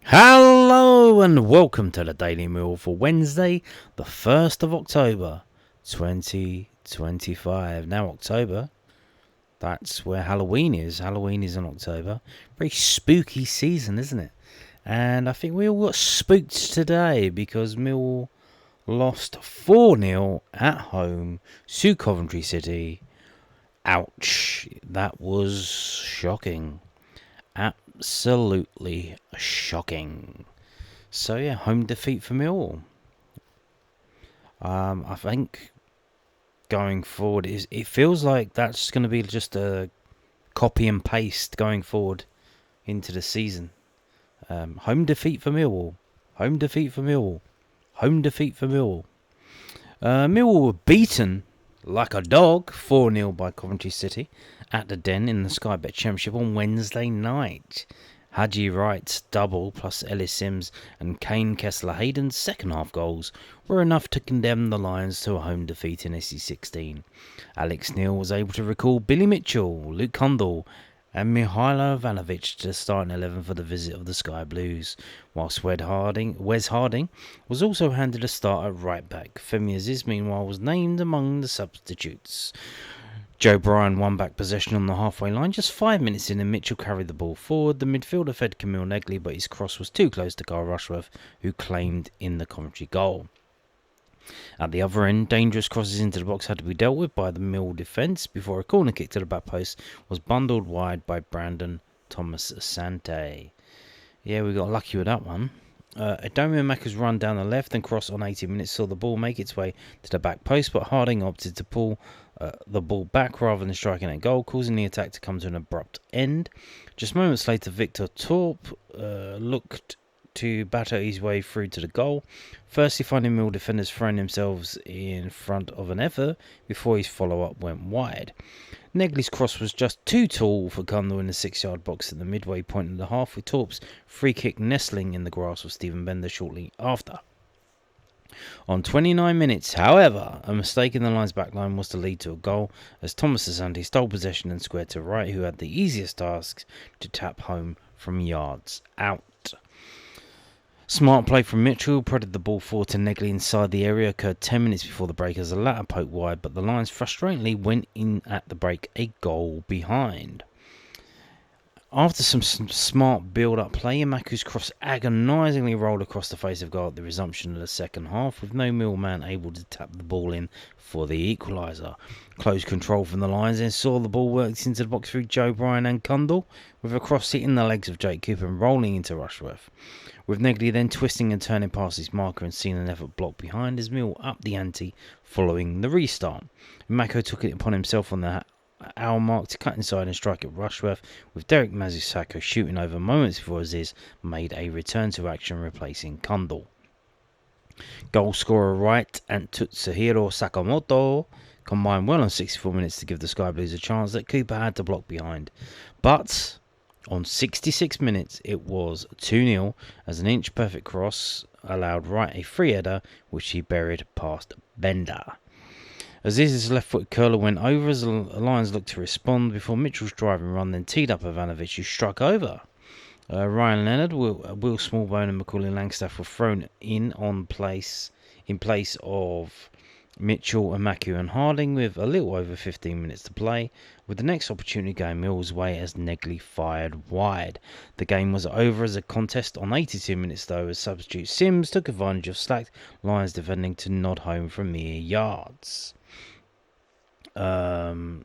Hello and welcome to the Daily Meal for Wednesday, the 1st of October, 2025. Now October, that's where Halloween is. Halloween is in October. Very spooky season, isn't it? And I think we all got spooked today because Millwall lost 4-0 at home to Coventry City. Ouch. That was shocking. Absolutely shocking. So yeah, home defeat for Millwall. I think going forward it feels like that's going to be just a copy and paste going forward into the season. Home defeat for Millwall. Home defeat for Millwall. Home defeat for Millwall. Millwall were beaten like a dog 4-0 by Coventry City at the Den in the Sky Bet Championship on Wednesday night. Haji Wright's double plus Ellis Sims and Kane Kessler-Hayden's second half goals were enough to condemn the Lions to a home defeat in SC16. Alex Neil was able to recall Billy Mitchell, Luke Condell and Mihailo Ivanovic to the starting 11 for the visit of the Sky Blues, whilst Wes Harding was also handed a start at right back. Femi Aziz, meanwhile, was named among the substitutes. Joe Bryan won back possession on the halfway line just 5 minutes in and Mitchell carried the ball forward. The midfielder fed Camille Negley, but his cross was too close to Carl Rushworth, who claimed in the Coventry goal. At the other end, dangerous crosses into the box had to be dealt with by the Mill defence before a corner kick to the back post was bundled wide by Brandon Thomas Asante. Yeah, we got lucky with that one. Adomio Maka's run down the left and cross on 18 minutes saw the ball make its way to the back post, but Harding opted to pull the ball back rather than striking a goal, causing the attack to come to an abrupt end. Just moments later, Victor Torp looked to batter his way through to the goal, firstly finding Mill defenders throwing themselves in front of an effort before his follow-up went wide. Negley's cross was just too tall for Condell in the 6-yard box at the midway point of the half, with Torp's free kick nestling in the grasp of Stephen Bender shortly after. On 29 minutes, however, a mistake in the Lions' backline was to lead to a goal as Thomas Asante stole possession and squared to Wright, who had the easiest task to tap home from yards out. Smart play from Mitchell prodded the ball forward to Negley inside the area, occurred 10 minutes before the break as the latter poked wide, but the Lions frustratingly went in at the break a goal behind. After some smart build-up play, Yamaku's cross agonisingly rolled across the face of goal at the resumption of the second half, with no Mill man able to tap the ball in for the equaliser. Close control from the Lions then saw the ball worked into the box through Joe Bryan and Condell, with a cross hitting the legs of Jake Cooper and rolling into Rushworth, with Negley then twisting and turning past his marker and seeing an effort blocked behind as Mill upped the ante following the restart. Mako took it upon himself on the hour mark to cut inside and strike at Rushworth, with Derek Mazusako shooting over moments before Aziz made a return to action, replacing Condell. Goal scorer Wright and Tutsuhiro Sakamoto combined well on 64 minutes to give the Sky Blues a chance that Cooper had to block behind. But on 66 minutes it was 2-0 as an inch-perfect cross allowed Wright a free header which he buried past Bender. Aziz's left-foot curler went over as the Lions looked to respond before Mitchell's driving run then teed up Ivanovic, who struck over. Ryan Leonard, Will Smallbone and Macaulay Langstaff were thrown in place of Mitchell, Amaku and Harding with a little over 15 minutes to play, with the next opportunity going Mill's way as Negley fired wide. The game was over as a contest on 82 minutes though, as substitute Sims took advantage of slacked Lions defending to nod home from mere yards. Well,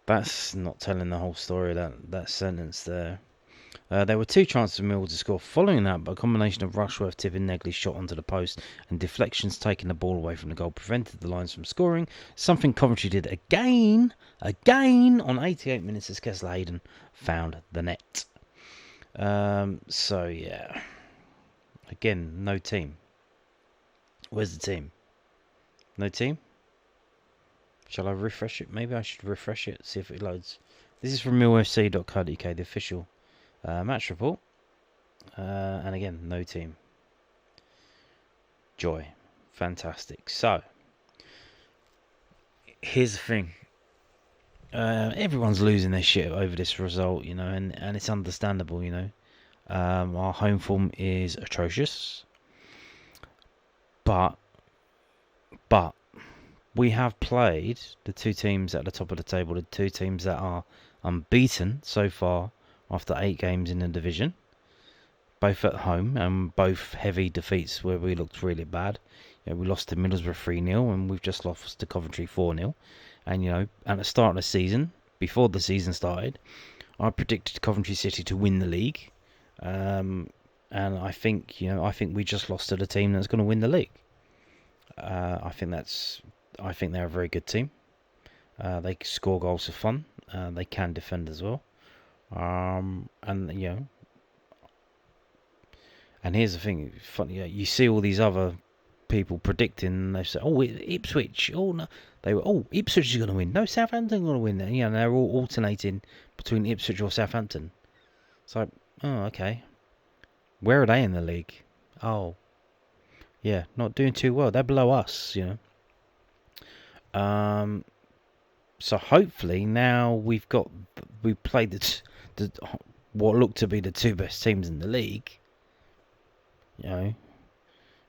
that's not telling the whole story, that sentence there. There were two chances for Millwall to score following that, but a combination of Rushworth tipping Negley's shot onto the post and deflections taking the ball away from the goal prevented the Lions from scoring, something Coventry did again on 88 minutes as Kessler-Hayden found the net. So yeah, again, no team. Where's the team? No team? Shall I refresh it? Maybe I should refresh it, see if it loads. This is from millfc.co.uk, the official match report. And again, no team. Joy. Fantastic. So, here's the thing. Everyone's losing their shit over this result, and it's understandable, Our home form is atrocious, but we have played the two teams at the top of the table, the two teams that are unbeaten so far after 8 games in the division, both at home, and both heavy defeats where we looked really bad. We lost to Middlesbrough 3-0, and we've just lost to Coventry 4-0. And, at the start of the season, before the season started, I predicted Coventry City to win the league. And I think we just lost to the team that's going to win the league. I think they're a very good team. They score goals for fun. They can defend as well. And here's the thing: funny, you see all these other people predicting, and they say, "Oh, Ipswich! Oh no, Ipswich is going to win. No, Southampton going to win." They're all alternating between Ipswich or Southampton. It's like, oh, okay. Where are they in the league? Oh, yeah, not doing too well. They're below us, So hopefully now we played the what looked to be the 2 best teams in the league.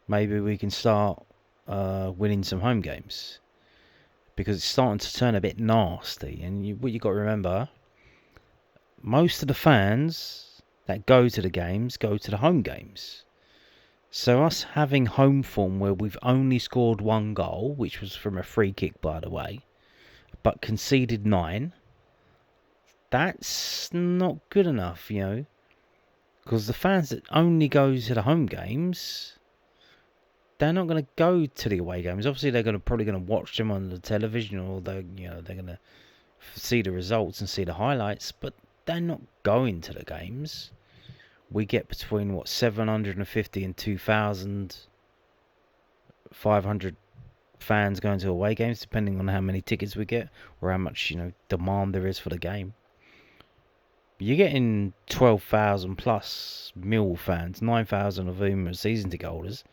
Maybe we can start winning some home games, because it's starting to turn a bit nasty. And what you got to remember, most of the fans that go to the games go to the home games. So us having home form where we've only scored 1 goal, which was from a free kick, by the way, but conceded 9, that's not good enough, because the fans that only go to the home games, they're not going to go to the away games. Obviously, they're probably going to watch them on the television, or they're going to see the results and see the highlights, but they're not going to the games. We get between 750 and 2,500 fans going to away games, depending on how many tickets we get or how much demand there is for the game. You're getting 12,000 plus Millwall fans, 9,000 of whom are season ticket holders,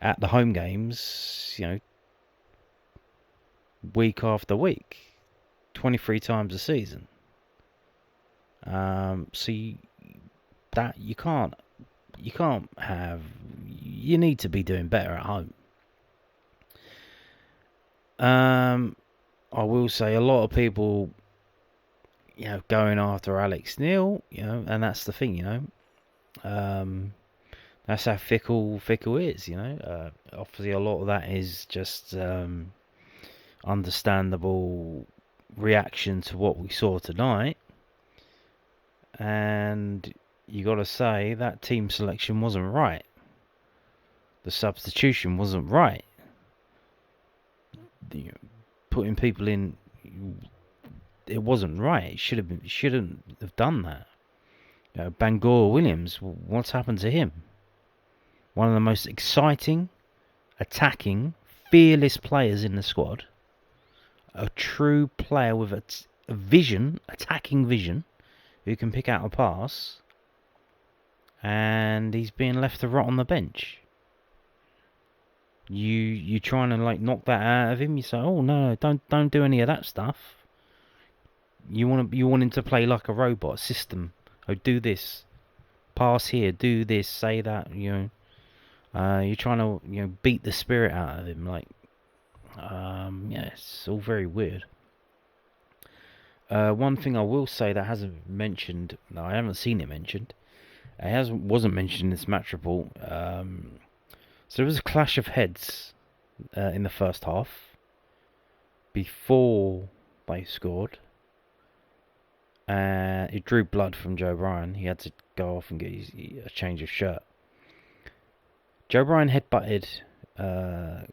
at the home games, week after week, 23 times a season. So you can't have. You need to be doing better at home. I will say a lot of people, going after Alex Neil, and that's the thing, that's how fickle is, obviously a lot of that is just understandable reaction to what we saw tonight, and you got to say that team selection wasn't right. The substitution wasn't right. Putting people in, it wasn't right. It shouldn't have done that. Bangor Williams, what's happened to him? One of the most exciting, attacking, fearless players in the squad. A true player with a vision, attacking vision, who can pick out a pass. And he's being left to rot on the bench. You trying to knock that out of him. You say, oh no, don't do any of that stuff. You want him to play like a robot system. Oh, do this, pass here, do this, say that. You're trying to beat the spirit out of him. It's all very weird. One thing I will say that hasn't mentioned, no, I haven't seen it mentioned. It wasn't mentioned in this match report. So there was a clash of heads in the first half before they scored. It drew blood from Joe Bryan. He had to go off and get a change of shirt. Joe Bryan headbutted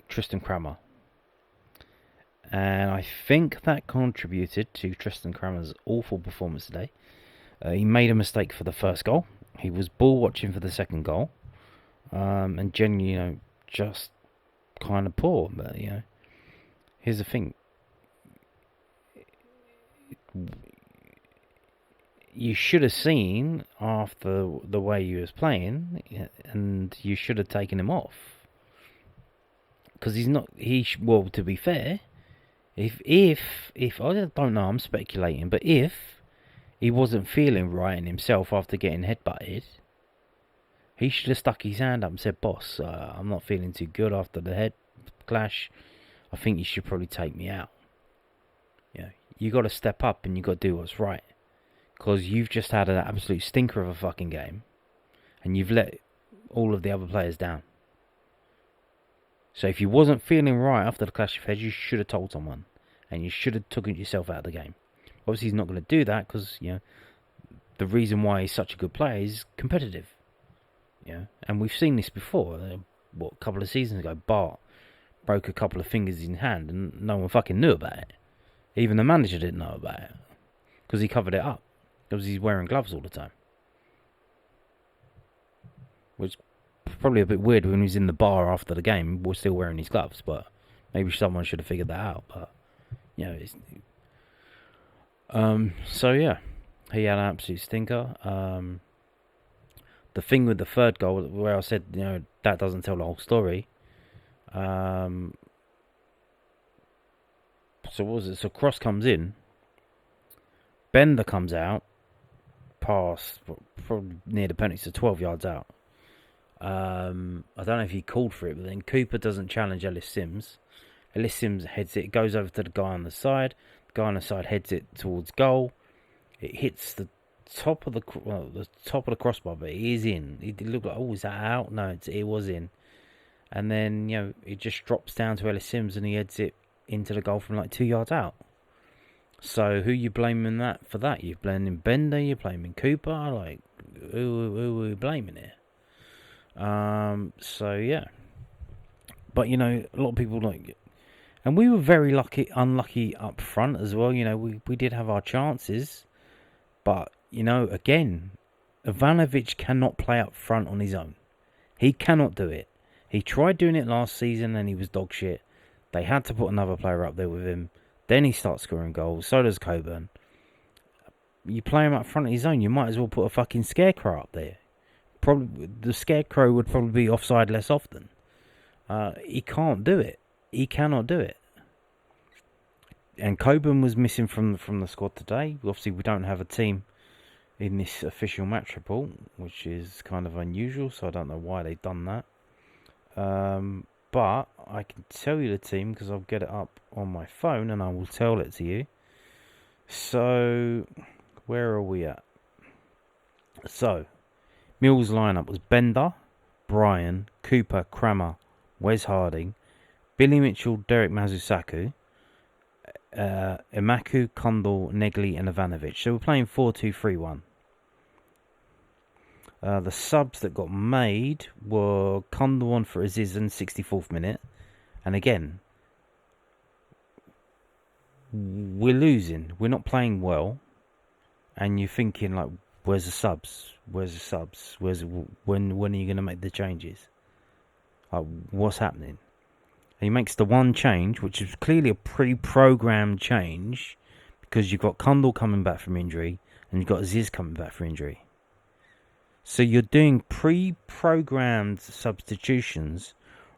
Tristan Kramer. And I think that contributed to Tristan Kramer's awful performance today. He made a mistake for the first goal. He was ball watching for the second goal. And genuinely, just kind of poor. But, here's the thing. You should have seen after the way he was playing, and you should have taken him off. Because he's not, to be fair, If I don't know, I'm speculating, but if he wasn't feeling right in himself after getting headbutted, he should have stuck his hand up and said, "Boss, I'm not feeling too good after the head clash. I think you should probably take me out." Yeah, you got to step up and you got to do what's right, because you've just had an absolute stinker of a fucking game, and you've let all of the other players down. So if you wasn't feeling right after the clash of heads, you should have told someone, and you should have taken yourself out of the game. Obviously, he's not going to do that because the reason why he's such a good player is competitive. And we've seen this before. A couple of seasons ago, Bart broke a couple of fingers in his hand, and no one fucking knew about it. Even the manager didn't know about it because he covered it up because he's wearing gloves all the time. Which probably a bit weird when he was in the bar after the game, we're still wearing his gloves, but maybe someone should have figured that out. But so yeah, he had an absolute stinker. The thing with the third goal, where I said that doesn't tell the whole story. So what was it? So Cross comes in, Bender comes out, past probably near the penalty, so 12 yards out. I don't know if he called for it, but then Cooper doesn't challenge Ellis Sims. Ellis Sims heads it, goes over to the guy on the side. The guy on the side heads it towards goal. It hits the top of the crossbar, but it is in. It looked like, is that out? No, it was in. And then it just drops down to Ellis Sims, and he heads it into the goal from like 2 yards out. So who you blaming for that? You're blaming Bender. You're blaming Cooper. Like who are we blaming here? So yeah, but a lot of people and we were very unlucky up front as well. We did have our chances, but again, Ivanovic cannot play up front on his own. He cannot do it. He tried doing it last season and he was dog shit. They had to put another player up there with him. Then he starts scoring goals. So does Coburn. You play him up front on his own, you might as well put a fucking scarecrow up there. Probably the scarecrow would probably be offside less often. He can't do it. He cannot do it. And Coburn was missing from the squad today. Obviously, we don't have a team in this official match report, which is kind of unusual. So I don't know why they've done that. But I can tell you the team because I'll get it up on my phone and I will tell it to you. So where are we at? So Mill's lineup was Bender, Bryan, Cooper, Crammer, Wes Harding, Billy Mitchell, Derek Mazusaku, Emaku, Condal, Negley and Ivanovic. So we're playing 4-2-3-1. The subs that got made were Condal on for Aziz in 64th minute. And again, we're losing. We're not playing well. And you're thinking like, where's the subs? When are you going to make the changes? What's happening? And he makes the one change, which is clearly a pre-programmed change, because you've got Condal coming back from injury and you've got Aziz coming back from injury. So you're doing pre-programmed substitutions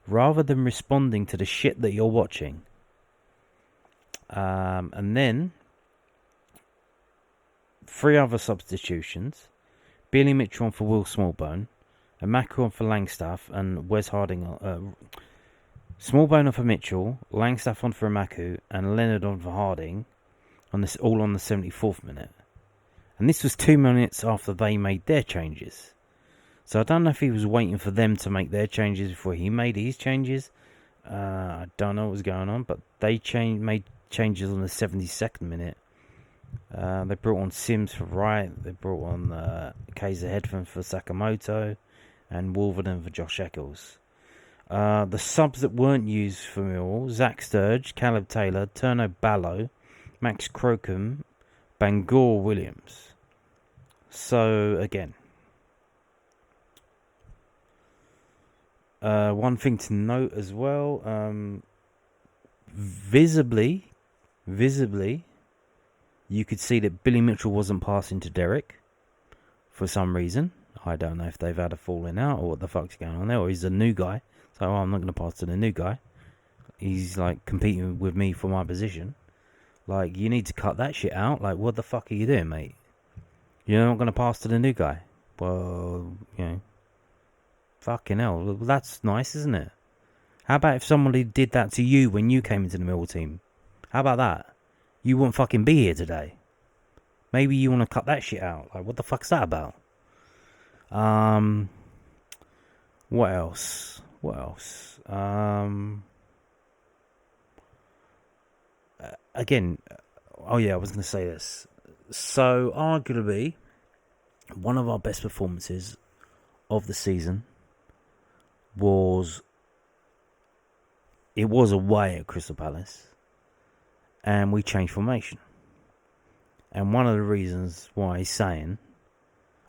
rather than responding to the shit that you're watching. And then 3 other substitutions. Billy Mitchell on for Will Smallbone, Emaku on for Langstaff, and Wes Harding. Smallbone on for Mitchell, Langstaff on for Emaku, and Leonard on for Harding, all on the 74th minute. And this was 2 minutes after they made their changes. So I don't know if he was waiting for them to make their changes before he made his changes. I don't know what was going on, but they made changes on the 72nd minute. They brought on Sims for Wright. They brought on Kaiser Headford for Sakamoto, and Wolverton for Josh Eccles. The subs that weren't used for Millwall: Zach Sturge, Caleb Taylor, Turno Ballo, Max Crocombe, Bangor Williams. So again, one thing to note as well, visibly, you could see that Billy Mitchell wasn't passing to Derek for some reason. I don't know if they've had a falling out or what the fuck's going on there, or he's a new guy. So I'm not going to pass to the new guy. he's like competing with me for my position. Like, you need to cut that shit out. Like, what the fuck are you doing, mate? You're not going to pass to the new guy. Well, fucking hell. Well, that's nice, isn't it? How about if somebody did that to you when you came into the Millwall team? How about that? You wouldn't fucking be here today. Maybe you want to cut that shit out. Like, what the fuck's that about? What else? Again, I was going to say this. So, arguably, one of our best performances of the season was away at Crystal Palace, and we changed formation. And one of the reasons why he's saying,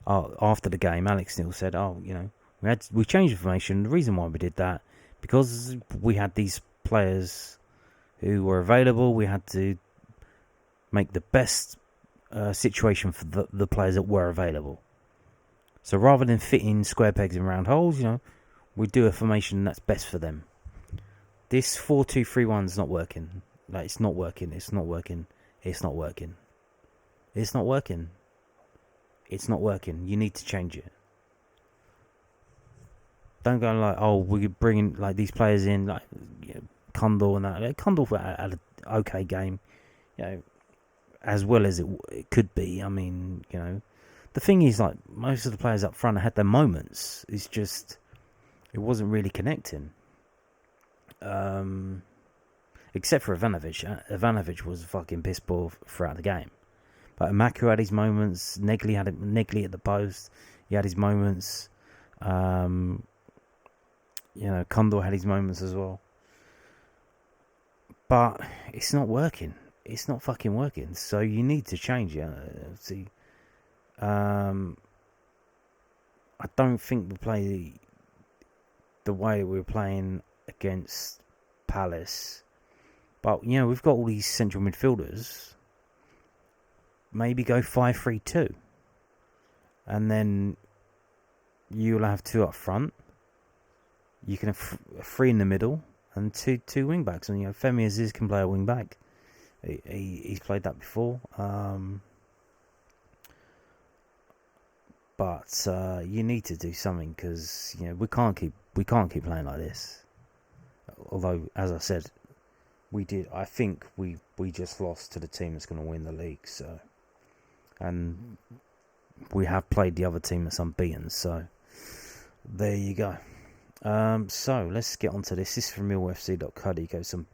after the game, Alex Neil said, we changed the formation. The reason why we did that, because we had these players who were available. We had to make the best situation for the players that were available. So rather than fitting square pegs in round holes, we do a formation that's best for them. This 4-2-3-1 is not working. Like, it's not working. You need to change it. Don't go like, we're bringing like these players in, like Kundal and that. Kundal had an okay game, as well as it could be. I mean, the thing is, like, most of the players up front had their moments. It's just, it wasn't really connecting. Except for Ivanovic. Ivanovic was fucking piss poor throughout the game. But Maku had his moments. Negley at the post. He had his moments. Kundal had his moments as well. But it's not working. It's not fucking working. So you need to change it. I don't think we play the way we were playing against Palace. But, we've got all these central midfielders. Maybe go 5-3-2. And then you'll have two up front. You can have three in the middle and two wing backs. And Femi Aziz can play a wing back. He's played that before. But you need to do something, because we can't keep playing like this. Although, as I said, I think we just lost to the team that's going to win the league. So, and we have played the other team that's unbeaten. So there you go. So let's get on to this. This is from millwallfc.co.uk. Some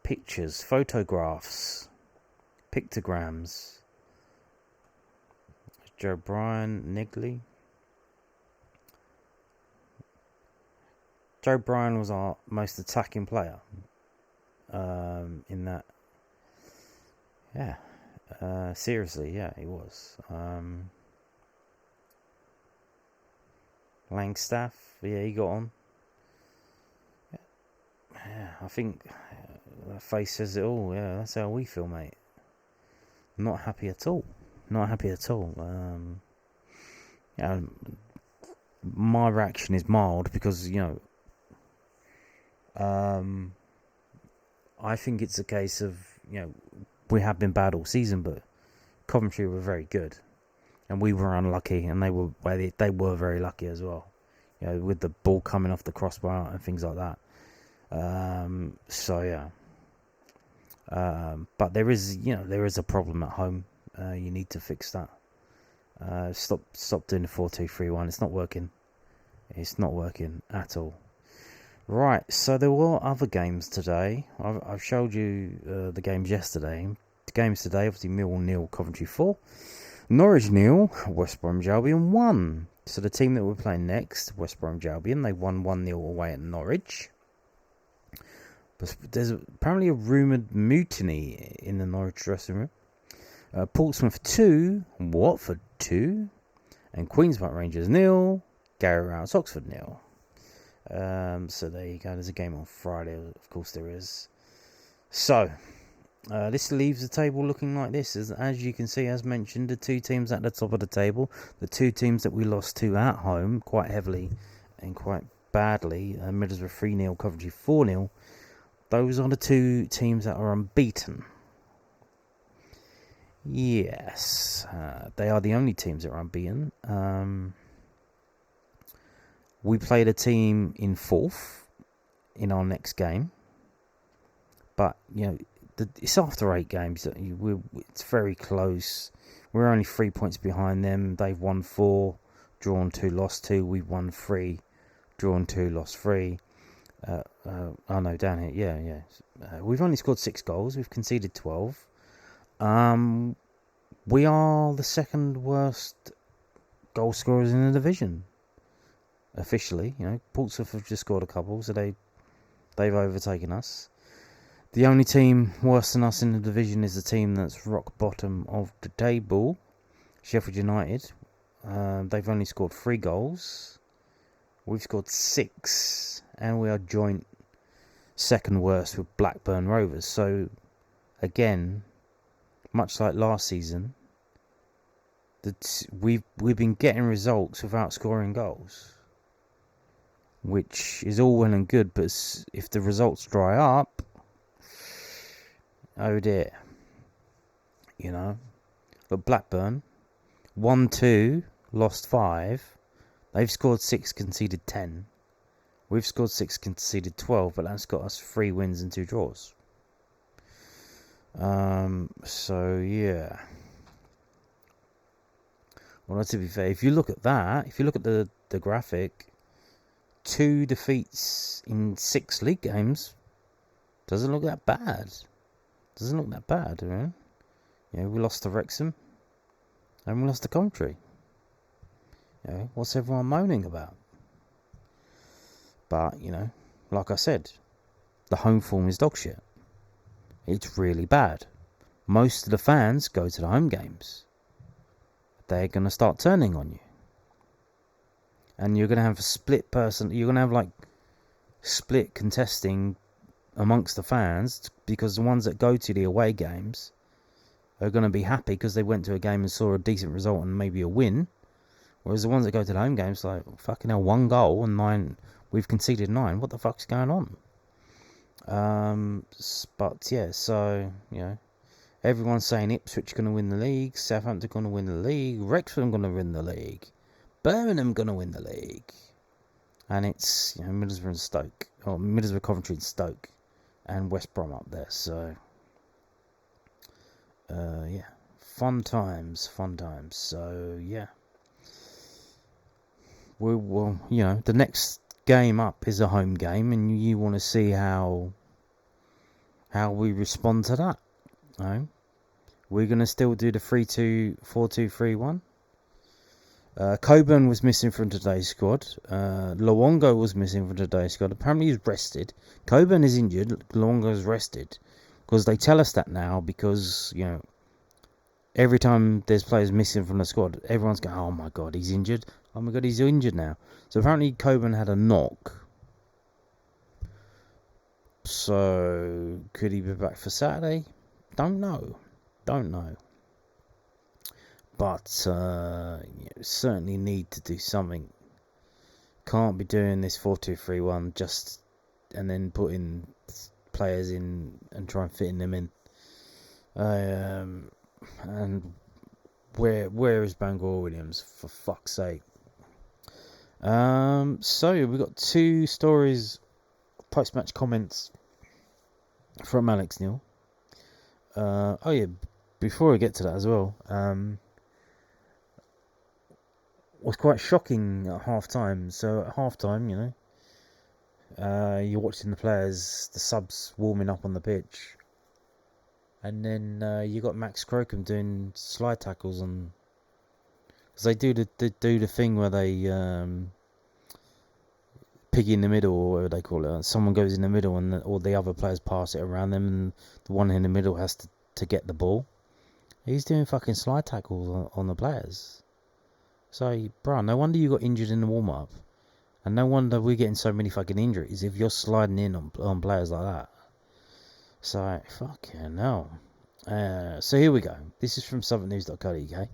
pictures, photographs, pictograms. Joe Bryan, Negley. Joe Bryan was our most attacking player in that. Yeah. Seriously, yeah, he was. Langstaff, yeah, he got on. Yeah, I think that face says it all. Yeah, that's how we feel, mate. Not happy at all. My reaction is mild because, I think it's a case of, we have been bad all season, but Coventry were very good, and we were unlucky, and they were very lucky as well. With the ball coming off the crossbar and things like that. But there is a problem at home. You need to fix that. Stop doing the 4-2-3-1. It's not working. It's not working at all. Right, so there were other games today. I've showed you the games yesterday. The games today, obviously, Millwall 0, Coventry 4. Norwich 0, West Bromwich Albion 1. So the team that we're playing next, West Bromwich Albion, they won 1-0 away at Norwich. But there's apparently a rumoured mutiny in the Norwich dressing room. Portsmouth 2, Watford 2, and Queen's Park Rangers 0, Gary Rouse Oxford 0. So there you go. There's a game on Friday, of course there is. So this leaves the table looking like this. As you can see, as mentioned, the two teams at the top of the table, the two teams that we lost to at home quite heavily and quite badly. Middlesbrough 3-0, Coventry 4-0. Those are the two teams that are unbeaten. Yes, they are the only teams that are unbeaten. We played a team in 4th in our next game. But, it's after 8 games. It's very close. We're only 3 points behind them. They've won 4, drawn 2, lost 2. We've won 3, drawn 2, lost 3. Down here. Yeah. We've only scored 6 goals. We've conceded 12. We are the second worst goal scorers in the division. Officially, Portsmouth have just scored a couple, so they've overtaken us. The only team worse than us in the division is the team that's rock bottom of the table, Sheffield United. They've only scored 3 goals. We've scored 6, and we are joint second worst with Blackburn Rovers. So, again, much like last season, we've been getting results without scoring goals, which is all well and good. But if the results dry up, oh dear, But Blackburn, 1-2, lost 5. They've scored 6, conceded 10. We've scored 6, conceded 12, but that's got us 3 wins and 2 draws. So yeah. Well, to be fair, if you look at the graphic, 2 defeats in 6 league games doesn't look that bad. Right? We lost to Wrexham and we lost to Coventry. What's everyone moaning about? But, like I said, the home form is dog shit. It's really bad. Most of the fans go to the home games. They're going to start turning on you. And you're going to have a split person. You're going to have split contesting amongst the fans, because the ones that go to the away games are going to be happy because they went to a game and saw a decent result and maybe a win. Whereas the ones that go to the home games, fucking hell, 1 goal and 9, we've conceded 9. What the fuck's going on? But yeah, so, everyone's saying Ipswich going to win the league, Southampton going to win the league, Wrexham going to win the league, Birmingham going to win the league. And it's, Middlesbrough and Stoke, or Middlesbrough, Coventry and Stoke, and West Brom up there. So, yeah, fun times. So, yeah. Well, the next game up is a home game, and you want to see how we respond to that. We're going to still do the 3-2, 4-2-3-1. Coburn was missing from today's squad. Luongo was missing from today's squad. Apparently he's rested. Coburn is injured. Luongo's rested. Because they tell us that now because, every time there's players missing from the squad, everyone's going, oh my God, he's injured. Oh my God, he's injured now. So apparently Coburn had a knock. So could he be back for Saturday? Don't know. But certainly need to do something. Can't be doing this 4-2-3-1 just and then putting players in and try and fitting them in. And where is Bangor Williams, for fuck's sake? So we've got 2 stories, post-match comments from Alex Neil. Before I get to that as well, was quite shocking at half time. So at half time, you're watching the players, the subs warming up on the pitch, and then you got Max Crocombe doing slide tackles on, because they do the thing where they piggy in the middle, or whatever they call it. Someone goes in the middle and all the other players pass it around them, and the one in the middle has to get the ball. He's doing fucking slide tackles on the players. So, bro, no wonder you got injured in the warm-up. And no wonder we're getting so many fucking injuries if you're sliding in on players like that. So, fucking hell. So here we go. This is from southernnews.co.uk.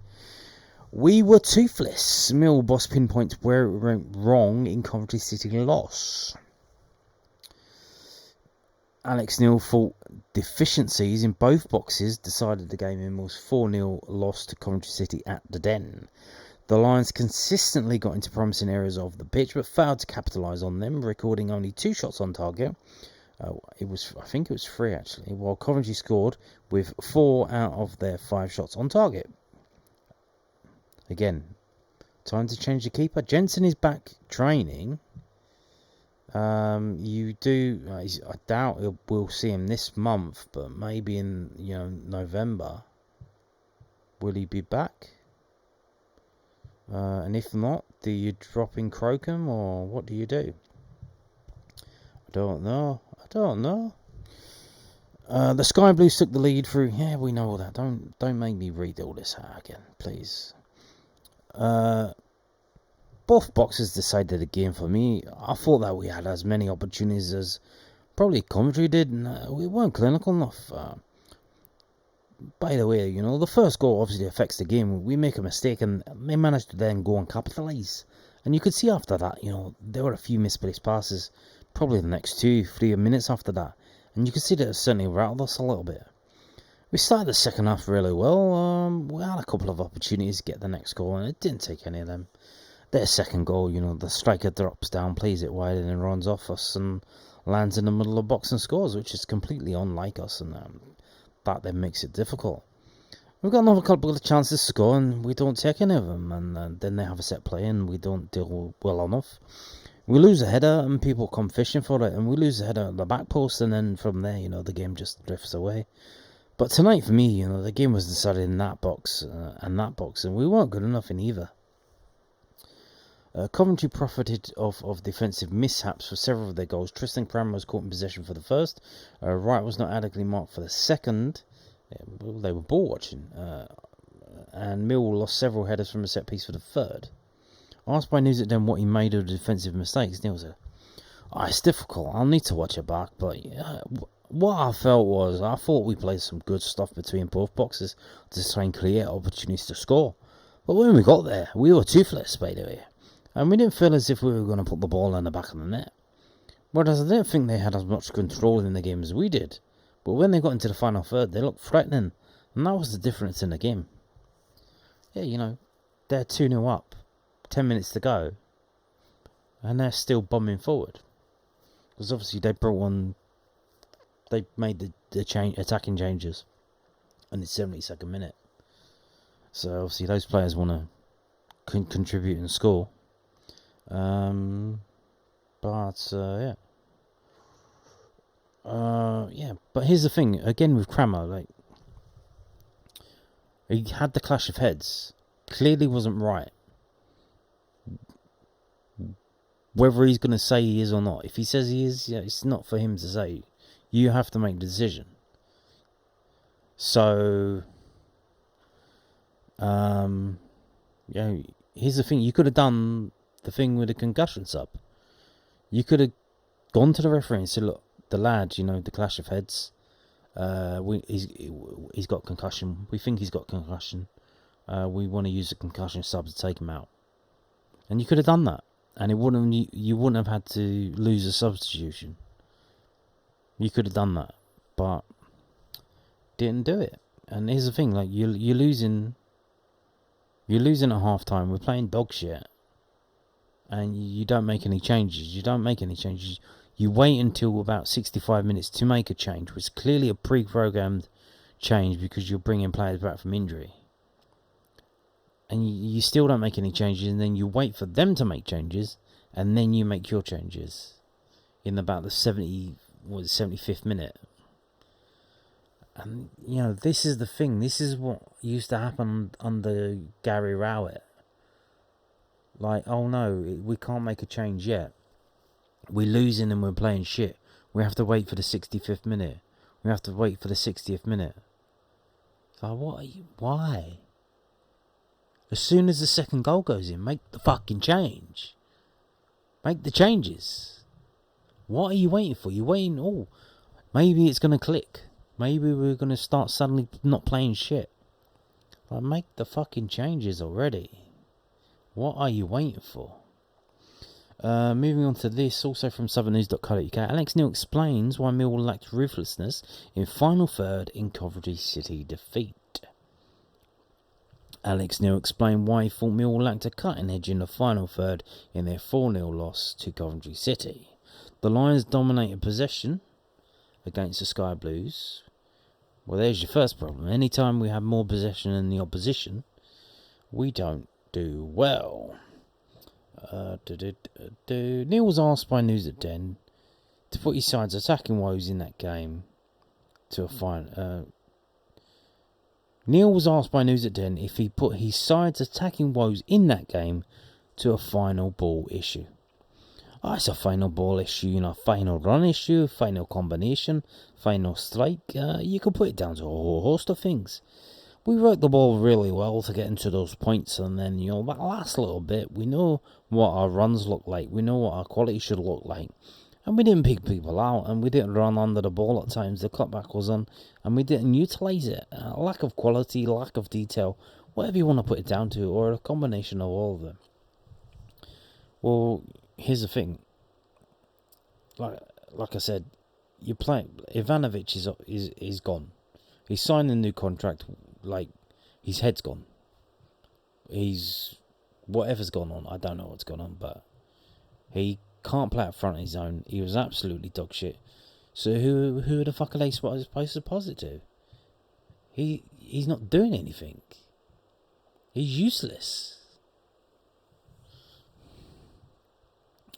We were toothless. Mill boss pinpoints where it went wrong in Coventry City loss. Alex Neil thought deficiencies in both boxes decided the game in Mill's 4-0 loss to Coventry City at the Den. The Lions consistently got into promising areas of the pitch but failed to capitalise on them, recording only 2 shots on target. I think it was 3 actually, while Coventry scored with 4 out of their 5 shots on target. Again, time to change the keeper. Jensen is back training. I doubt we'll see him this month, but maybe in November. Will he be back? And if not, do you drop in Crocombe or what do you do? I don't know. The Sky Blues took the lead through. Yeah, we know all that. Don't make me read all this out again, please. Both boxes decided the game for me. I thought that we had as many opportunities as probably Coventry did. We weren't clinical enough. By the way, the first goal obviously affects the game. We make a mistake and they managed to then go and capitalise. And you could see after that, there were a few misplaced passes, probably the next 2-3 minutes after that. And you could see that it certainly rattled us a little bit. We started the second half really well. We had a couple of opportunities to get the next goal and it didn't take any of them. Their second goal, the striker drops down, plays it wide and then runs off us and lands in the middle of the box and scores, which is completely unlike us, and that then makes it difficult. We've got another couple of chances to score and we don't take any of them, and then they have a set play and we don't deal well enough. We lose a header and people come fishing for it, and we lose a header at the back post, and then from there, the game just drifts away. But tonight for me, the game was decided in that box and we weren't good enough in either. Coventry profited of defensive mishaps for several of their goals. Tristan Cranmer was caught in possession for the first. Wright was not adequately marked for the second. They were ball watching. And Millwall lost several headers from a set piece for the third. Asked by News at Den what he made of the defensive mistakes, Neil said, it's difficult. I'll need to watch it back. But what I felt was, I thought we played some good stuff between both boxes to try and create opportunities to score. But when we got there, we were toothless, by the way. And we didn't feel as if we were going to put the ball in the back of the net. Whereas I didn't think they had as much control in the game as we did. But when they got into the final third, they looked threatening. And that was the difference in the game. Yeah, they're 2-0 up. 10 minutes to go. And they're still bombing forward. Because obviously they made the attacking changes. And it's 72nd minute. So obviously those players want to contribute and score. Yeah. But here's the thing. Again with Cranmer, he had the clash of heads. Clearly wasn't right. Whether he's going to say he is or not. If he says he is, it's not for him to say. You have to make the decision. So, here's the thing. You could have done the thing with the concussion sub. You could have gone to the referee and said, look, the lad, the clash of heads, he's got concussion. We think he's got concussion. We want to use the concussion sub to take him out. And you could have done that. And you wouldn't have had to lose a substitution. You could have done that. But didn't do it. And here's the thing, you're losing at half time. We're playing dog shit. And you don't make any changes. You wait until about 65 minutes to make a change, which is clearly a pre-programmed change because you're bringing players back from injury. And you still don't make any changes, and then you wait for them to make changes, and then you make your changes in about the 75th minute. And, this is the thing. This is what used to happen under Gary Rowett. Oh no, we can't make a change yet. We're losing and we're playing shit. We have to wait for the 65th minute. We have to wait for the 60th minute. Why? As soon as the second goal goes in, make the fucking change. Make the changes. What are you waiting for? You're waiting, maybe it's going to click. Maybe we're going to start suddenly not playing shit. Like, make the fucking changes already. What are you waiting for? Moving on to this, also from southernnews.co.uk, Alex Neil explains why Millwall lacked ruthlessness in final third in Coventry City defeat. Alex Neil explained why he thought Millwall lacked a cutting edge in the final third in their 4-0 loss to Coventry City. The Lions dominated possession against the Sky Blues. Well, there's your first problem. Anytime we have more possession than the opposition, we don't do well. Neil was asked by News at 10 to put his side's attacking woes in that game to a final. Neil was asked by News at 10 if he put his side's attacking woes in that game to a final ball issue. It's a final ball issue, final run issue, final combination, final strike. You can put it down to a whole host of things. We worked the ball really well to get into those points, and then, that last little bit, we know what our runs look like, we know what our quality should look like, and we didn't pick people out, and we didn't run under the ball at times, the cutback was on, and we didn't utilise it. Lack of quality, lack of detail, whatever you want to put it down to, or a combination of all of them. Well, here's the thing. Like I said, you play. Ivanovic is gone. He's signed a new contract. His head's gone. Whatever's gone on. I don't know what's gone on, but he can't play up front of his own. He was absolutely dog shit. So who the fuck are they supposed to deposit to? He's not doing anything. He's useless.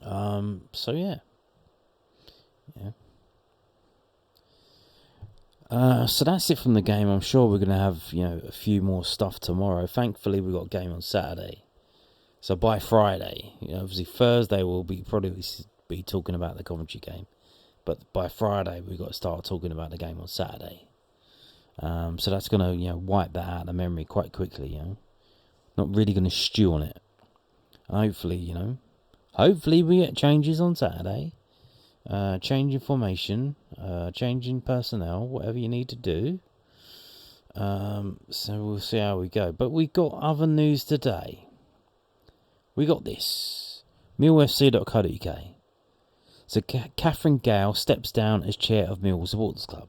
So yeah. So that's it from the game. I'm sure we're going to have, a few more stuff tomorrow. Thankfully, we've got a game on Saturday. So by Friday, obviously Thursday we'll probably be talking about the Coventry game. But by Friday, we've got to start talking about the game on Saturday. So that's going to, wipe that out of the memory quite quickly, Not really going to stew on it. Hopefully we get changes on Saturday. Changing formation, changing personnel, whatever you need to do. So we'll see how we go. But we got other news today. We got this. millfc.co.uk. So Catherine Gale steps down as chair of Millwall Supporters Club.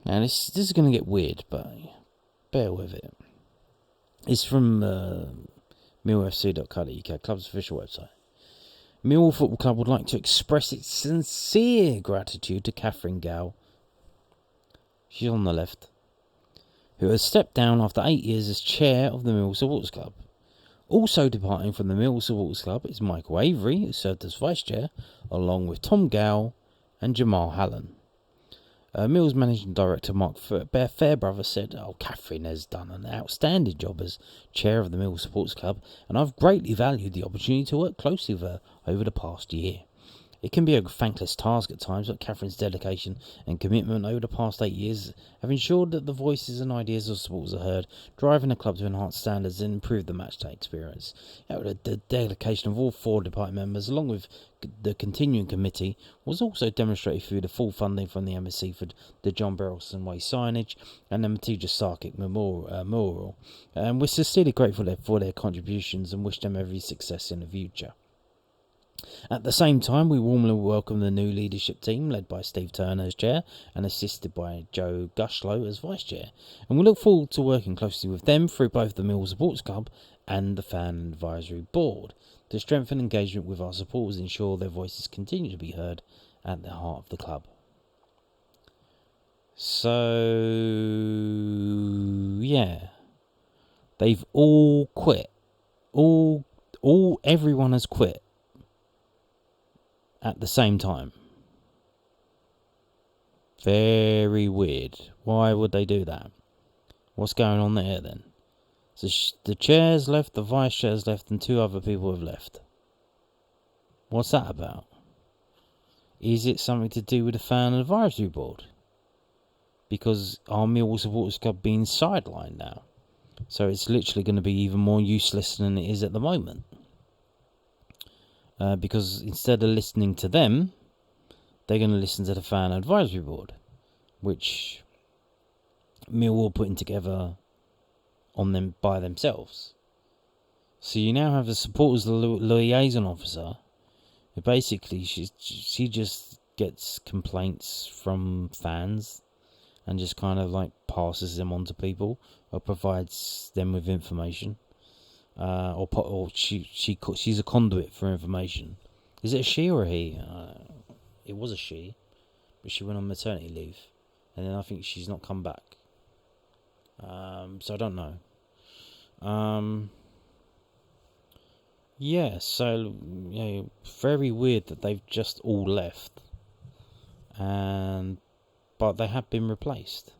Now this is going to get weird, but bear with it. It's from millfc.co.uk, club's official website. Millwall Football Club would like to express its sincere gratitude to Catherine Gale, she's on the left, who has stepped down after 8 years as chair of the Millwall Supporters Club. Also departing from the Millwall Supporters Club is Michael Avery, who served as vice chair, along with Tom Gale and Jamal Hallen. Mill's managing director Mark Fairbrother said, Catherine has done an outstanding job as chair of the Millwall Supporters Club, and I've greatly valued the opportunity to work closely with her over the past year. It can be a thankless task at times, but Catherine's dedication and commitment over the past 8 years have ensured that the voices and ideas of supporters are heard, driving the club to enhance standards and improve the matchday experience. The dedication of all 4 department members, along with the continuing committee, was also demonstrated through the full funding from the MSC for the John Berylson Way signage and the Matija Sarkic Memorial. And we're sincerely grateful for their contributions and wish them every success in the future. At the same time, we warmly welcome the new leadership team led by Steve Turner as chair and assisted by Joe Gushlow as vice chair, and we look forward to working closely with them through both the Millwall Supporters Club and the Fan Advisory Board to strengthen engagement with our supporters and ensure their voices continue to be heard at the heart of the club. So, yeah, they've all quit. Everyone has quit at the same time. Very weird. Why would they do that? What's going on there then? So the chair's left, the vice chair's left, and 2 other people have left. What's that about? Is it something to do with the Fan Advisory Board? Because our Millwall Supporters Club being sidelined now. So it's literally going to be even more useless than it is at the moment. Because instead of listening to them, they're going to listen to the Fan Advisory Board, which Millwall putting together on them by themselves. So you now have the supporters liaison officer, who basically she just gets complaints from fans and just kind of like passes them on to people or provides them with information, or she's a conduit for information. Is it a she or a he? It was a she, but she went on maternity leave, and then I think she's not come back. So I don't know. Yeah, so very weird that they've just all left, but they have been replaced.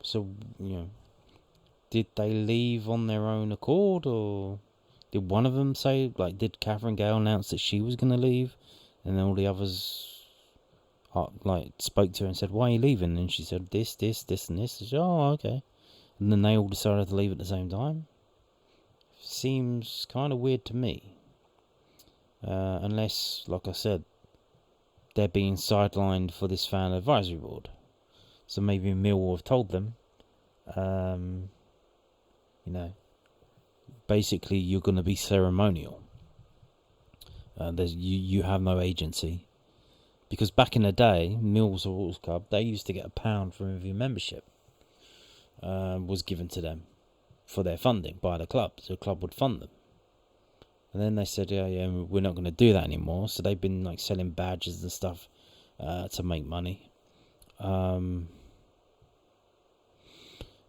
So did they leave on their own accord, or did one of them say, like, did Catherine Gale announce that she was going to leave, and then all the others spoke to her and said, "Why are you leaving?" And she said, "This, and this." She said, "Oh, okay." And then they all decided to leave at the same time. Seems kind of weird to me. Unless, like I said, they're being sidelined for this fan advisory board. So maybe Millwall have told them, basically you're going to be ceremonial. You have no agency. Because back in the day, Millwall Supporters Club, they used to get £1 from every membership was given to them for their funding by the club. So the club would fund them. And then they said, yeah, we're not going to do that anymore. So they've been like selling badges and stuff to make money.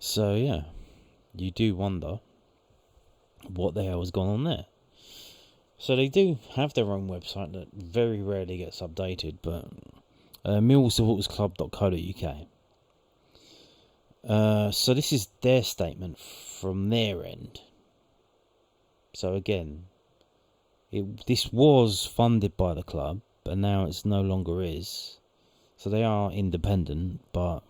So yeah, you do wonder what the hell has gone on there. So they do have their own website that very rarely gets updated, but millwallsupportersclub.co.uk. So this is their statement from their end. So again, this was funded by the club, but now it's no longer is. So they are independent, but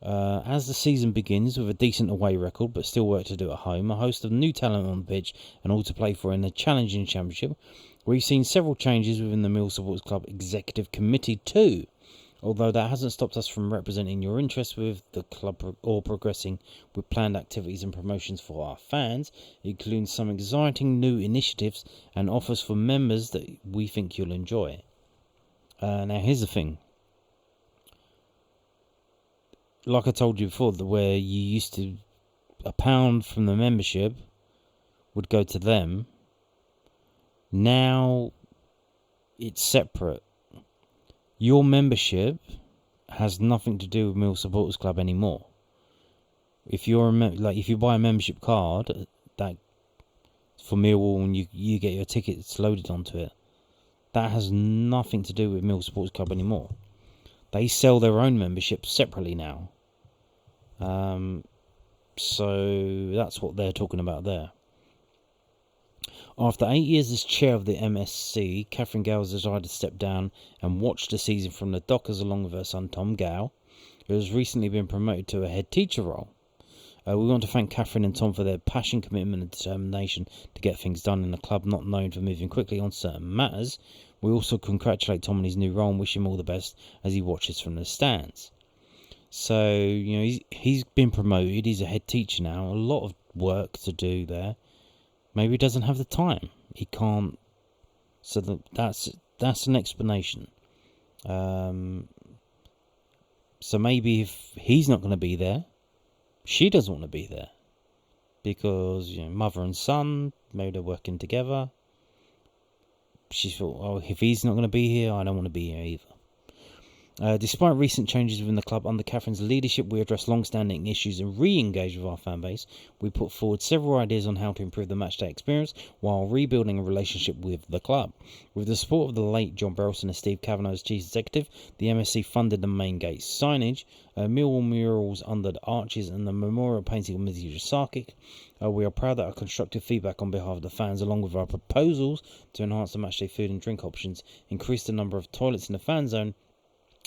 as the season begins with a decent away record but still work to do at home, a host of new talent on the pitch and all to play for in the challenging championship, we've seen several changes within the Millwall Supporters Club Executive Committee too. Although that hasn't stopped us from representing your interests with the club or progressing with planned activities and promotions for our fans, including some exciting new initiatives and offers for members that we think you'll enjoy. Now here's the thing. Like I told you before, where you used to, £1 from the membership would go to them. Now it's separate. Your membership has nothing to do with Millwall Supporters Club anymore. If you're if you buy a membership card that for Millwall and you get your tickets loaded onto it, that has nothing to do with Millwall Supporters Club anymore. They sell their own membership separately now. So that's what they're talking about there. After 8 years as chair of the MSC, Catherine Gale has decided to step down and watch the season from the Dockers along with her son Tom Gale, who has recently been promoted to a head teacher role. We want to thank Catherine and Tom for their passion, commitment and determination to get things done in the club not known for moving quickly on certain matters. We also congratulate Tom on his new role and wish him all the best as he watches from the stands. So, he's been promoted, he's a head teacher now, a lot of work to do there. Maybe he doesn't have the time. He can't. So that's an explanation. So maybe if he's not going to be there, she doesn't want to be there. Because, mother and son, maybe they're working together. She thought, if he's not going to be here, I don't want to be here either. Despite recent changes within the club under Catherine's leadership, we address long-standing issues and re-engage with our fan base. We put forward several ideas on how to improve the matchday experience while rebuilding a relationship with the club. With the support of the late John Berylson and Steve Kavanagh as chief executive, the MSC funded the main gate signage, Millwall murals under the arches, and the memorial painting of Mizzy Sarkic. We are proud that our constructive feedback on behalf of the fans, along with our proposals to enhance the matchday food and drink options, increase the number of toilets in the fan zone,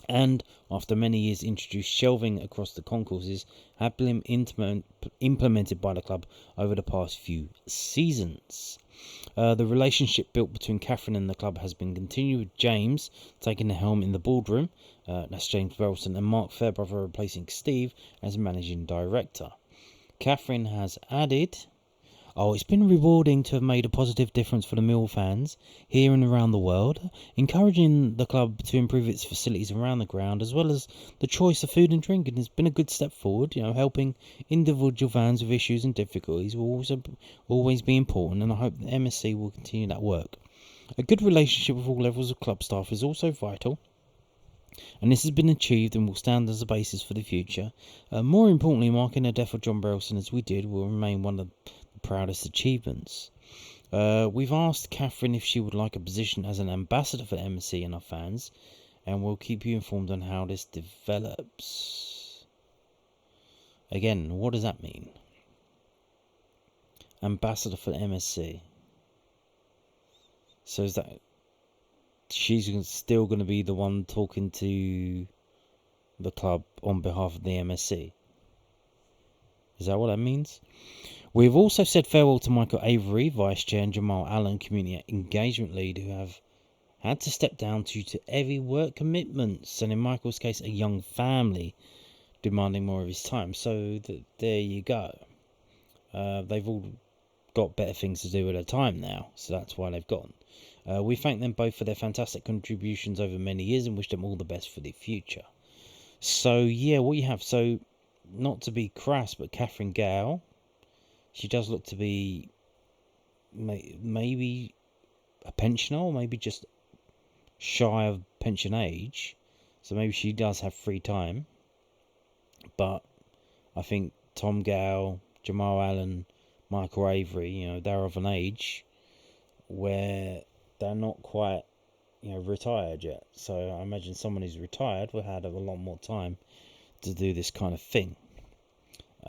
and, after many years, introduced shelving across the concourses, have been implemented by the club over the past few seasons. The relationship built between Catherine and the club has been continued, with James taking the helm in the boardroom. That's James Belson, and Mark Fairbrother replacing Steve as managing director. Catherine has added, it's been rewarding to have made a positive difference for the Mill fans here and around the world, encouraging the club to improve its facilities around the ground as well as the choice of food and drink, and it's been a good step forward. Helping individual fans with issues and difficulties will also always be important, and I hope that MSC will continue that work. A good relationship with all levels of club staff is also vital, and this has been achieved and will stand as a basis for the future. More importantly, marking the death of John Berylson as we did will remain one of the proudest achievements. We've asked Catherine if she would like a position as an ambassador for MSC and our fans, and we'll keep you informed on how this develops. Again, what does that mean? Ambassador for MSC. So is that she's still going to be the one talking to the club on behalf of the MSC? Is that what that means? We've also said farewell to Michael Avery, Vice Chair, and Jamal Allen, Community Engagement Lead, who have had to step down due to heavy work commitments, and in Michael's case, a young family demanding more of his time. So there you go. They've all got better things to do with their time now, so that's why they've gone. We thank them both for their fantastic contributions over many years and wish them all the best for the future. So, yeah, what you have, so, not to be crass, but Catherine Gale, she does look to be maybe a pensioner, or maybe just shy of pension age. So maybe she does have free time. But I think Tom Gale, Jamal Allen, Michael Avery, they're of an age where they're not quite, retired yet. So I imagine someone who's retired will have a lot more time to do this kind of thing.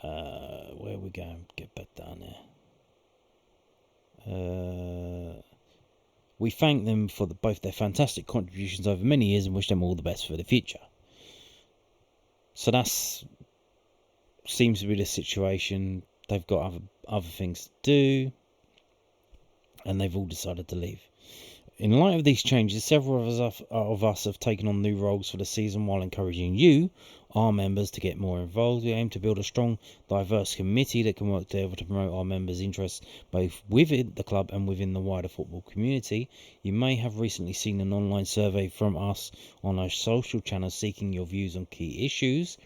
Where we go? Get back down there. We thank them for both their fantastic contributions over many years and wish them all the best for the future. So that's seems to be the situation. They've got other things to do, and they've all decided to leave. In light of these changes, several of us have taken on new roles for the season while encouraging you, our members, to get more involved. We aim to build a strong, diverse committee that can work together to promote our members' interests both within the club and within the wider football community. You may have recently seen an online survey from us on our social channels seeking your views on key issues.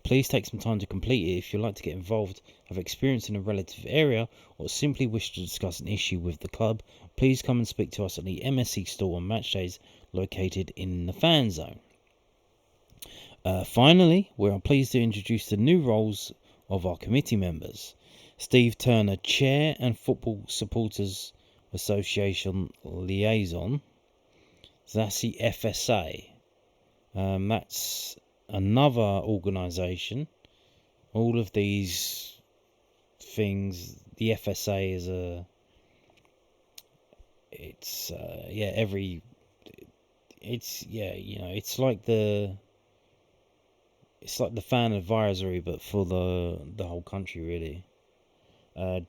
Please take some time to complete it if you'd like to get involved, have experience in a relative area, or simply wish to discuss an issue with the club. Please come and speak to us at the MSC store on Matchdays located in the fan zone. Finally, we are pleased to introduce the new roles of our committee members. Steve Turner, Chair and Football Supporters Association Liaison. So that's the FSA. That's another organisation. All of these things, the FSA is it's like the fan advisory, but for the whole country, really.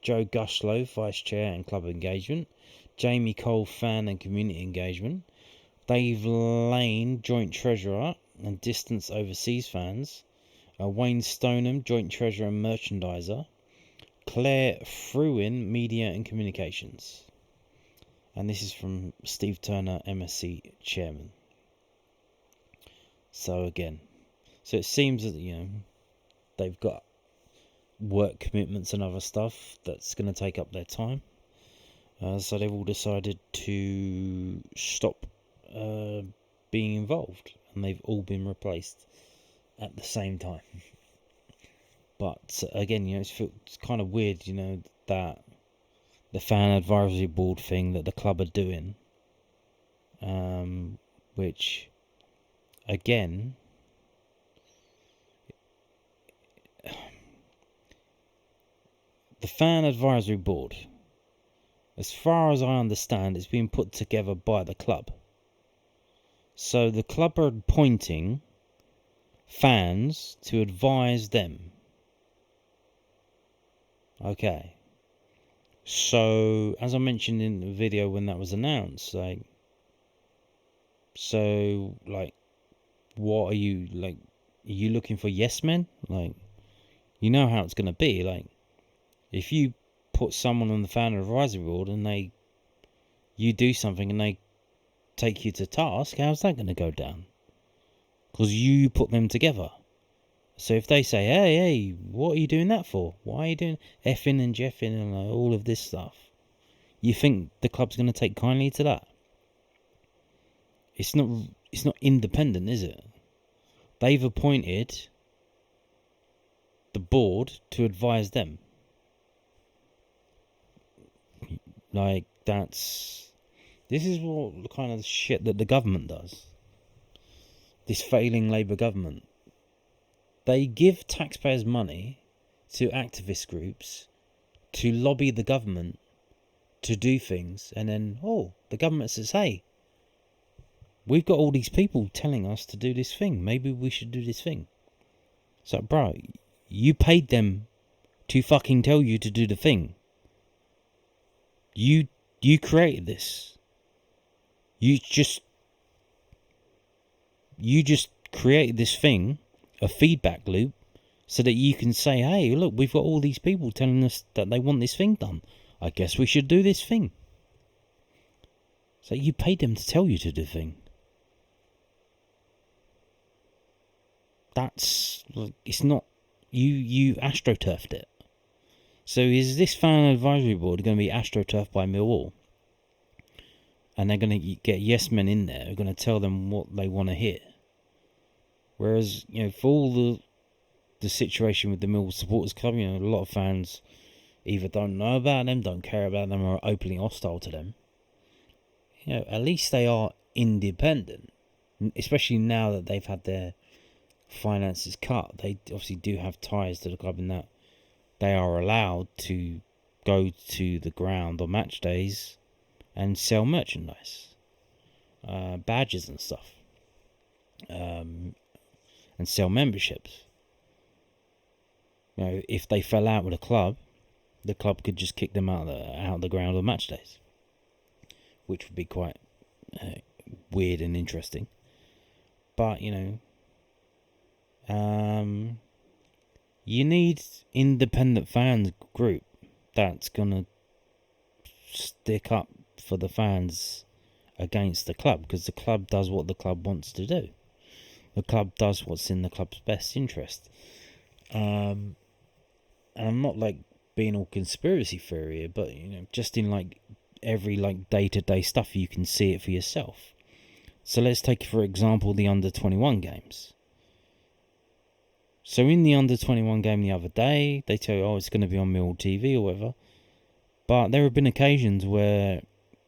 Joe Gushlow, Vice Chair and Club Engagement. Jamie Cole, Fan and Community Engagement. Dave Lane, Joint Treasurer and Distance Overseas Fans. Wayne Stoneham, Joint Treasurer and Merchandiser. Claire Fruin, Media and Communications. And this is from Steve Turner, MSC Chairman. So it seems that, they've got work commitments and other stuff that's going to take up their time. So they've all decided to stop being involved, and they've all been replaced at the same time. But again, it's kind of weird, that the fan advisory board thing that the club are doing, which again, the fan advisory board, as far as I understand, it's been put together by the club. So the club are appointing fans to advise them. Okay. So, as I mentioned in the video when that was announced, what are you, are you looking for yes men? You know how it's going to be. If you put someone on the fan advisory board and you do something and they take you to task, how's that going to go down? Because you put them together. So if they say, hey, what are you doing that for? Why are you doing effing and jeffing and all of this stuff? You think the club's going to take kindly to that? It's not independent, is it? They've appointed the board to advise them. This is what the kind of shit that the government does. This failing Labour government. They give taxpayers' money to activist groups to lobby the government to do things, and then, the government says, hey, we've got all these people telling us to do this thing. Maybe we should do this thing. So, bro, you paid them to fucking tell you to do the thing. You created this. You just created this thing, a feedback loop, so that you can say, hey, look, we've got all these people telling us that they want this thing done. I guess we should do this thing. So you paid them to tell you to do the thing. It's not, you astroturfed it. So is this fan advisory board going to be astroturfed by Millwall? And they're going to get yes men in there who are going to tell them what they want to hear. Whereas, for all the situation with the Millwall Supporters Club, a lot of fans either don't know about them, don't care about them, or are openly hostile to them. At least they are independent. Especially now that they've had their finances cut. They obviously do have ties to the club in that they are allowed to go to the ground on match days and sell merchandise, badges and stuff, and sell memberships. If they fell out with the club could just kick them out of the ground on match days, which would be quite weird and interesting. But you need independent fans group that's gonna stick up for the fans against the club, because the club does what the club wants to do. The club does what's in the club's best interest. And I'm not being all conspiracy theory here, but just in every day-to-day stuff, you can see it for yourself. So let's take, for example, the under-21 games. So in the under-21 game the other day, they tell you, it's going to be on Millwall TV or whatever. But there have been occasions where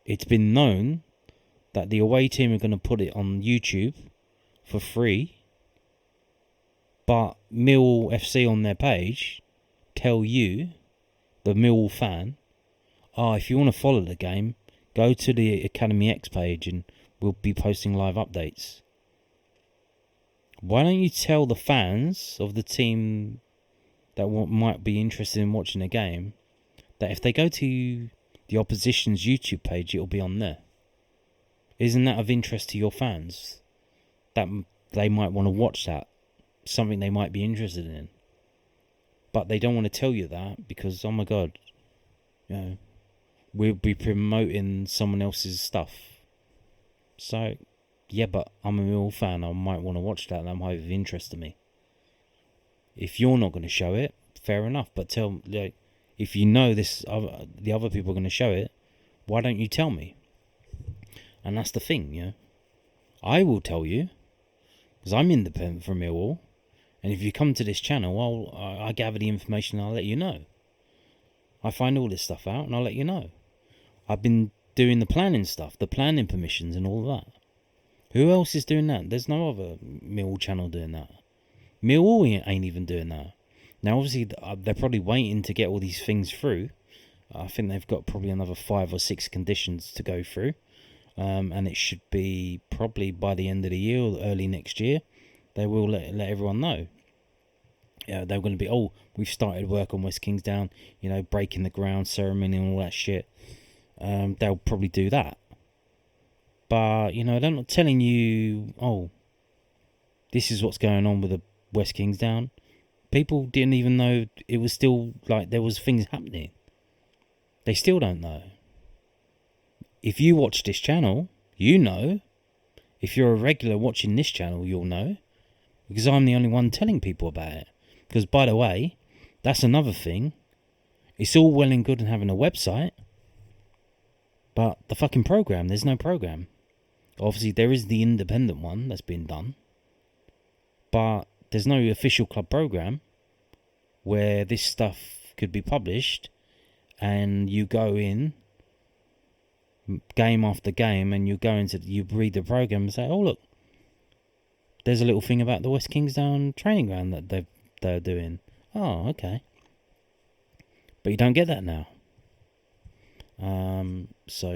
it's been known that the away team are going to put it on YouTube for free, but Millwall FC on their page tell you, the Millwall fan, if you want to follow the game, go to the Academy X page and we'll be posting live updates. Why don't you tell the fans of the team that might be interested in watching a game that if they go to the opposition's YouTube page, it'll be on there? Isn't that of interest to your fans? That they might want to watch that, something they might be interested in. But they don't want to tell you that because, oh my God, we'll be promoting someone else's stuff. So, yeah, but I'm a Millwall fan. I might want to watch that. That might have interest to me. If you're not going to show it, fair enough. But if you know the other people are going to show it, why don't you tell me? And that's the thing, I will tell you, because I'm independent from Millwall. And if you come to this channel, I gather the information and I'll let you know. I find all this stuff out and I'll let you know. I've been doing the planning stuff, the planning permissions and all that. Who else is doing that? There's no other Millwall channel doing that. Millwall ain't even doing that. Now, obviously, they're probably waiting to get all these things through. I think they've got probably another 5 or 6 conditions to go through. And it should be probably by the end of the year or early next year, they will let everyone know. They were going to be, we've started work on West Kingsdown, breaking the ground ceremony and all that shit. They'll probably do that. But, they're not telling you, this is what's going on with the West Kingsdown. People didn't even know it was still, there was things happening. They still don't know. If you watch this channel, you know. If you're a regular watching this channel, you'll know. Because I'm the only one telling people about it. Because, by the way, that's another thing. It's all well and good and having a website. But the fucking program, there's no program. Obviously, there is the independent one that's been done. But there's no official club program where this stuff could be published. And you go in, game after game, and you read the program and say, look, there's a little thing about the West Kingsdown training ground that they're doing. Oh, okay. But you don't get that now. So,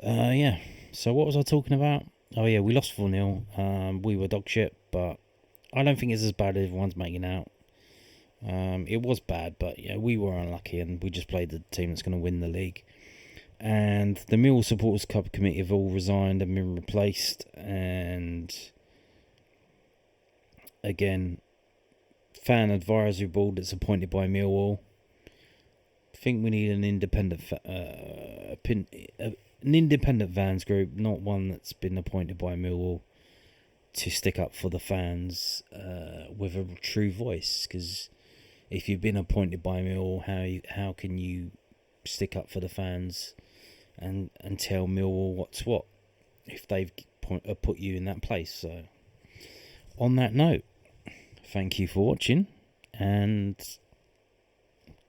yeah. So what was I talking about? Oh, yeah, we lost 4-0. We were dog shit, but I don't think it's as bad as everyone's making out. It was bad, but yeah, we were unlucky, and we just played the team that's going to win the league. And the Millwall Supporters Club committee have all resigned and been replaced. And again, fan advisory board that's appointed by Millwall. I think we need an independent fans group, not one that's been appointed by Millwall, to stick up for the fans with a true voice. Because if you've been appointed by Millwall, how can you stick up for the fans and tell Millwall what's what if they've put you in that place? So, on that note, thank you for watching, and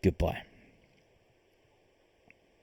goodbye.